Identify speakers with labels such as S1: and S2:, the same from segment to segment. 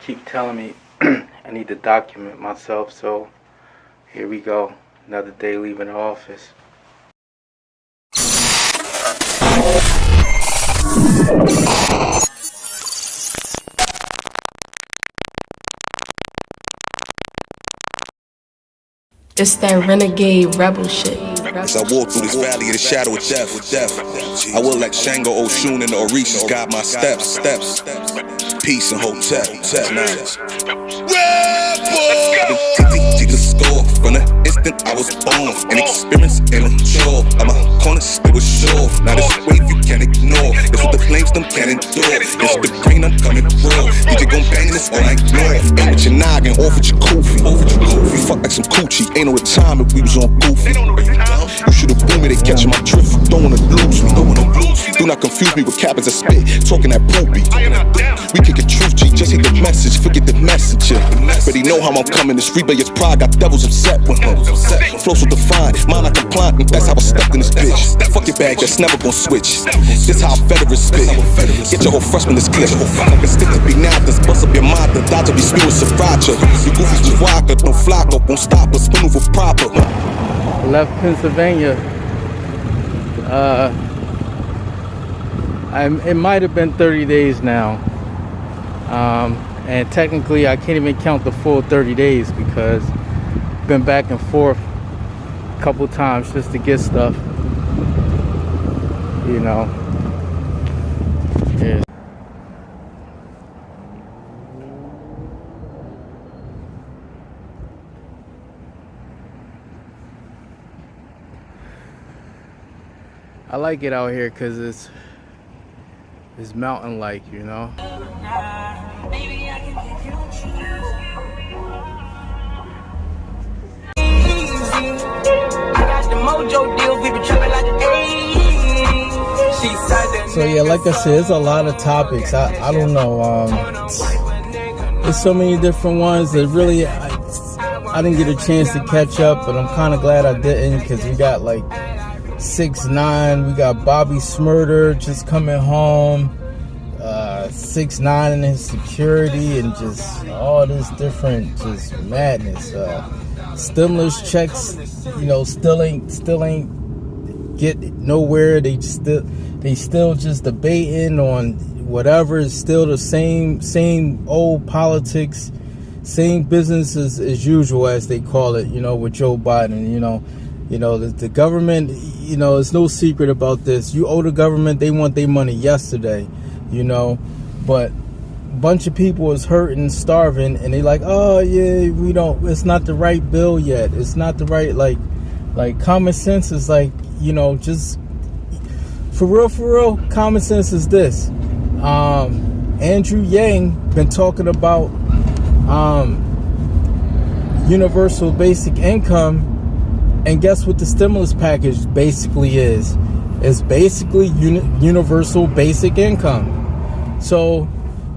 S1: keep telling me I need to document myself, so here we go. Another day leaving the office.
S2: It's that renegade rebel shit.
S3: As I walk through this valley of the shadow of death, I will let Shango, Oshun, and the Orishas guide my steps. Peace and hotel. Rebel! The score from the instant I was born. An experience and a chore. On my corners, it was sure. Now this wave you can't ignore. It's what the flames them can't endure. It's the green I'm coming raw. DJ gon' bang this all night long. Ain't with your noggin, off with your koofy. We fuck like some coochie. Ain't no time if we was on goofy. You should've boomed me, they catching my drift. Don't wanna lose me. Do not confuse me with cabins that spit. Talking that poopy. We kick a truth, G. Just hit the message, forget the messenger. But he know how I'm coming. This rebellious pride got devils upset with him. Flows so defined, mine not compliant, and that's how I stepped in this bitch. Fuck your bag, that's never gon' switch. This how veterans spit. Get your whole freshman this clip. Like a stick to be nadas, bust up your mind. The Dodger be spewing sriracha. You goofies Chewbacca, no flock up, won't stop us. Maneuver proper.
S1: Left Pennsylvania. It might have been 30 days now. And technically I can't even count the full 30 days because I've been back and forth a couple times just to get stuff, you know. Yeah. I like it out here because it's mountain-like, you know. So yeah, like I said, there's a lot of topics. I don't know. There's so many different ones that really I didn't get a chance to catch up, but I'm kind of glad I didn't because we got like 6ix9ine, we got Bobby Smurder just coming home, 6ix9ine and his security, and just all this different just madness. Stimulus checks, you know, still ain't get nowhere. They still just debating on whatever. Is still the same old politics, same business as usual, as they call it, you know, with Joe Biden. You know, the government, you know, it's no secret about this. You owe the government, they want their money yesterday, you know. But a bunch of people is hurting, starving, and they like, oh yeah, it's not the right bill yet. It's not the right, like common sense is like, you know, just for real, common sense is this. Andrew Yang been talking about universal basic income. And guess what the stimulus package basically is? It's basically universal basic income. So,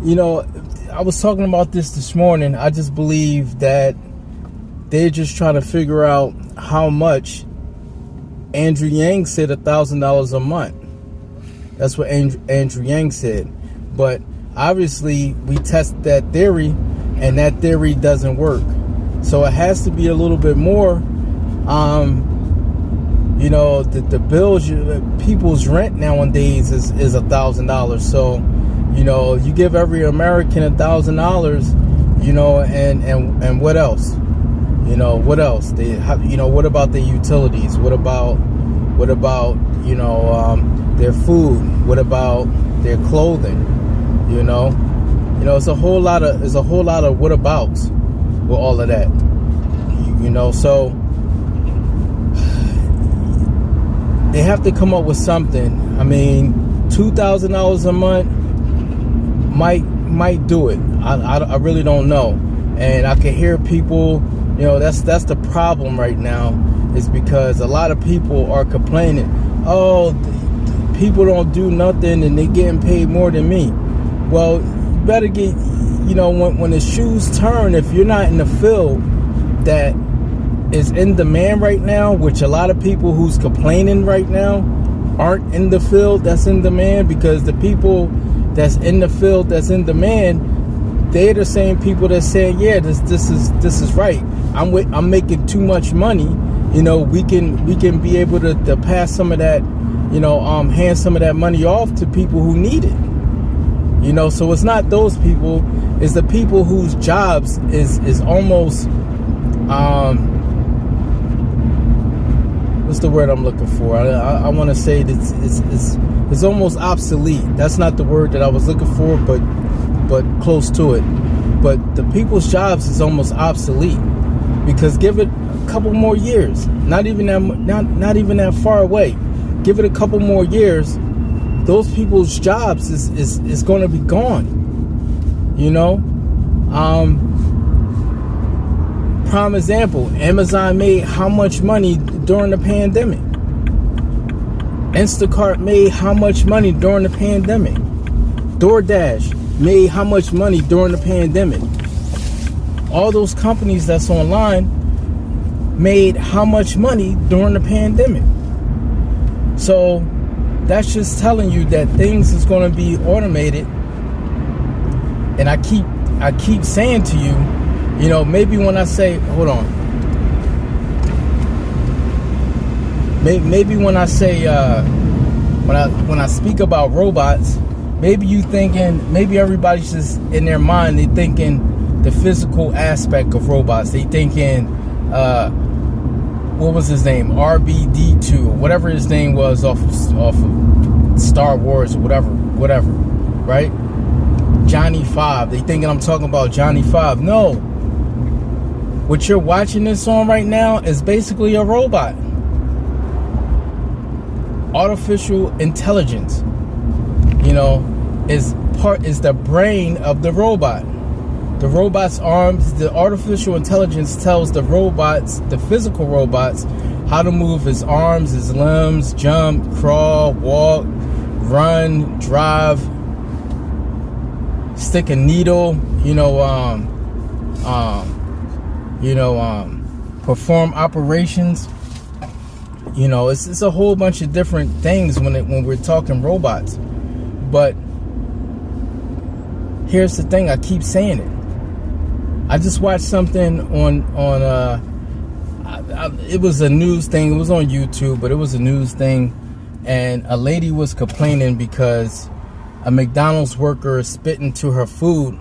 S1: you know, I was talking about this morning. I just believe that they're just trying to figure out how much. Andrew Yang said $1,000 a month. That's what Andrew Yang said. But obviously, we tested that theory, and that theory doesn't work. So it has to be a little bit more. You know, the bills, people's rent nowadays is $1,000. So, you know, you give every American $1,000, you know, and what else? You know, what else? What about their utilities? What about, you know, their food? What about their clothing? You know, it's a whole lot of what abouts with all of that. You know, so they have to come up with something. I mean, $2,000 a month might do it. I really don't know. And I can hear people, you know, that's the problem right now, is because a lot of people are complaining, oh, people don't do nothing and they're getting paid more than me. Well, you better get, you know, when the shoes turn, if you're not in the field that is in demand right now, which a lot of people who's complaining right now aren't in the field that's in demand, because the people that's in the field that's in demand, they're the same people that say, yeah, this is right. I'm making too much money. You know, we can be able to pass some of that, you know, hand some of that money off to people who need it. You know, so it's not those people, it's the people whose jobs is almost what's the word I'm looking for? I want to say that it's almost obsolete. That's not the word that I was looking for, but close to it. But the people's jobs is almost obsolete, because give it a couple more years, not even that far away. Give it a couple more years, those people's jobs is going to be gone. You know, prime example, Amazon made how much money during the pandemic? Instacart made how much money during the pandemic? DoorDash made how much money during the pandemic? All those companies that's online made how much money during the pandemic? So that's just telling you that things is going to be automated. And I keep saying to you, you know, maybe when I say, hold on, maybe when I say, when I speak about robots, maybe you thinking, maybe everybody's just in their mind, they thinking the physical aspect of robots. They thinking, what was his name, RBD2, or whatever his name was off of Star Wars or whatever, right? Johnny 5. They thinking I'm talking about Johnny 5. No. What you're watching this on right now is basically a robot. Artificial intelligence, you know, is the brain of the robot. The robot's arms, the artificial intelligence tells the robots, the physical robots, how to move his arms, his limbs, jump, crawl, walk, run, drive, stick a needle, perform operations. You know, it's a whole bunch of different things when we're talking robots. But here's the thing, I keep saying it. I just watched something on it was a news thing. It was on YouTube, but it was a news thing, and a lady was complaining because a McDonald's worker spit into her food.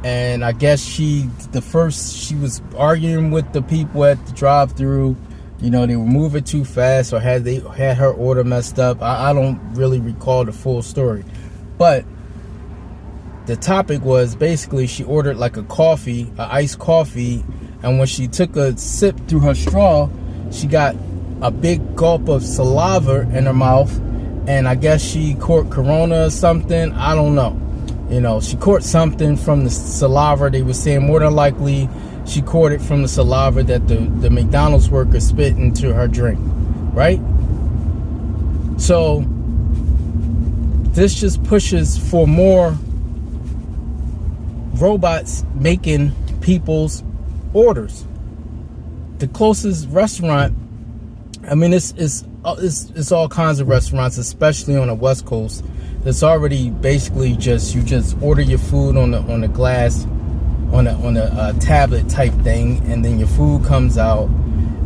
S1: And I guess she was arguing with the people at the drive-thru. You know, they were moving too fast, or had her order messed up. I don't really recall the full story, but the topic was basically she ordered like a iced coffee, and when she took a sip through her straw, she got a big gulp of saliva in her mouth, and I guess she caught corona or something. I don't know. You know, she caught something from the saliva. They were saying more than likely she caught it from the saliva that the McDonald's worker spit into her drink, right? So this just pushes for more robots making people's orders. The closest restaurant, I mean, it's all kinds of restaurants, especially on the West Coast. It's already basically you just order your food on the glass, on a tablet type thing, and then your food comes out,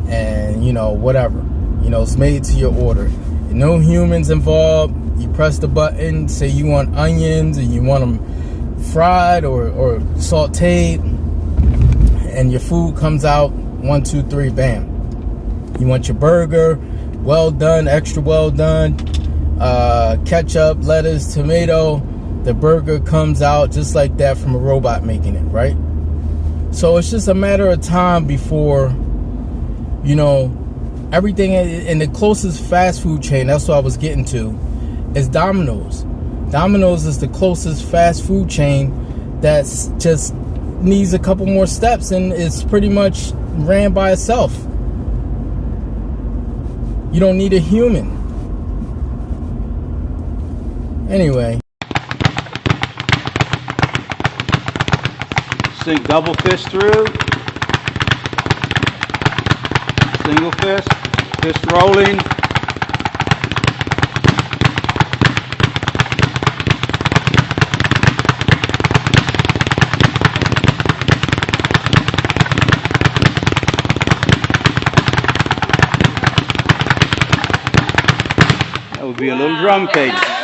S1: and you know, whatever, you know, it's made to your order. No humans involved. You press the button, say you want onions and you want them fried or sauteed, and your food comes out. 1, 2, 3, bam. You want your burger, well done, extra well done, ketchup, lettuce, tomato. The burger comes out just like that from a robot making it, right? So it's just a matter of time before, you know, everything in the closest fast food chain, that's what I was getting to, is Domino's. Domino's is the closest fast food chain that's just needs a couple more steps, and it's pretty much ran by itself. You don't need a human. Anyway.
S4: Sink double fist through. Single fist rolling. That would be a little drum cadence.